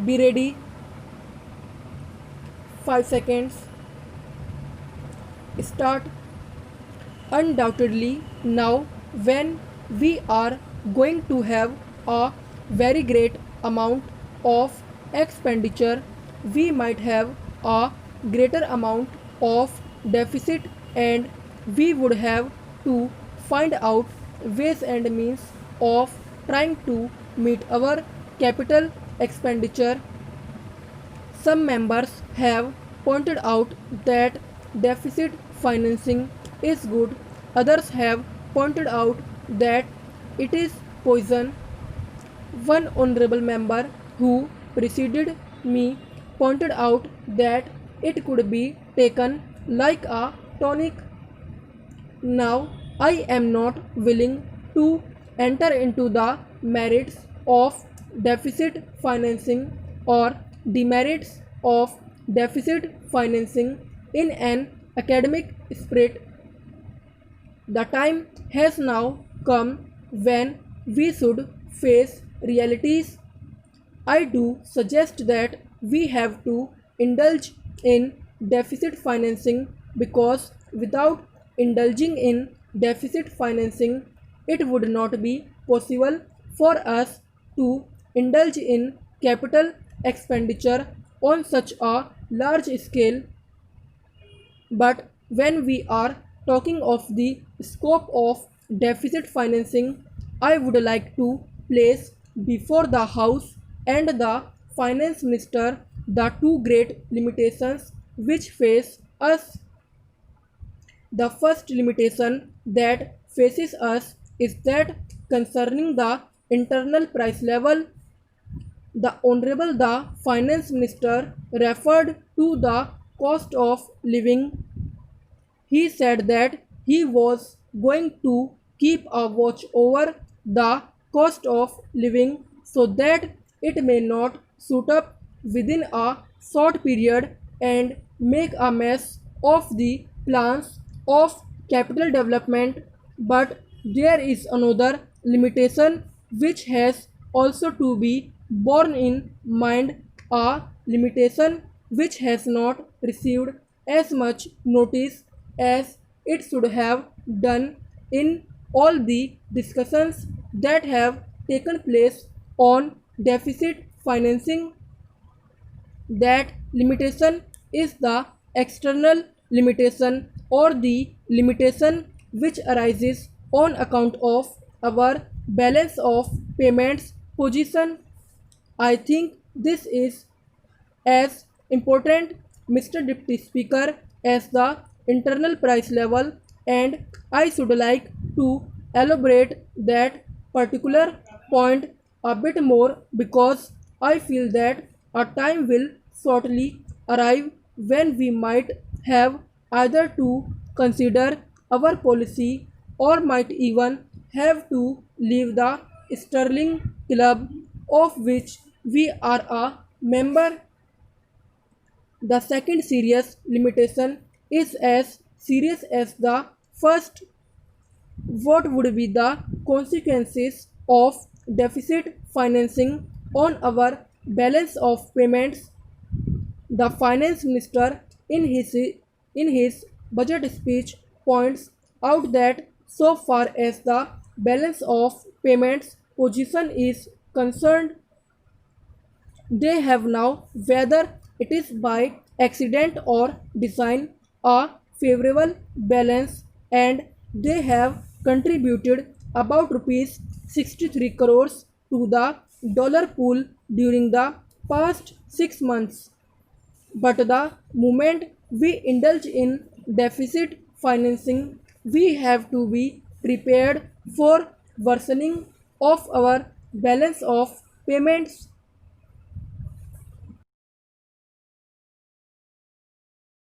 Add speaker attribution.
Speaker 1: Be ready. 5 seconds. Start. Undoubtedly, now when we are going to have a very great amount of expenditure, we might have a greater amount of deficit, and we would have to find out ways and means of trying to meet our capital expenditure. Some members have pointed out that deficit financing is good, others have pointed out that it is poison. One honorable member who preceded me pointed out that it could be taken like a tonic. Now, I am not willing to enter into the merits of deficit financing or demerits of deficit financing in an academic spirit. The time has now come when we should face realities. I do suggest that we have to indulge in deficit financing because without indulging in deficit financing, it would not be possible for us to indulge in capital expenditure on such a large scale. But when we are talking of the scope of deficit financing, I would like to place before the House and the Finance Minister the two great limitations which face us. The first limitation that faces us is that concerning the internal price level. The Honorable the Finance Minister referred to the cost of living. He said that he was going to keep a watch over the cost of living so that it may not shoot up within a short period and make a mess of the plans of capital development. But there is another limitation which has also to be borne in mind, a limitation which has not received as much notice as it should have done in all the discussions that have taken place on deficit financing. That limitation is the external limitation or the limitation which arises on account of our balance of payments position. I think this is as important, Mr. Deputy Speaker, as the internal price level, and I should like to elaborate that particular point a bit more because I feel that a time will shortly arrive when we might have either to consider our policy or might even have to leave the Sterling Club of which we are a member. The second serious limitation is as serious as the first. What would be the consequences of deficit financing on our balance of payments? The finance minister in his budget speech points out that so far as the balance of payments position is concerned, they have now, whether it is by accident or design, a favorable balance, and they have contributed about rupees 63 crores to the dollar pool during the past 6 months. But the moment we indulge in deficit financing, we have to be prepared for worsening of our balance of payments.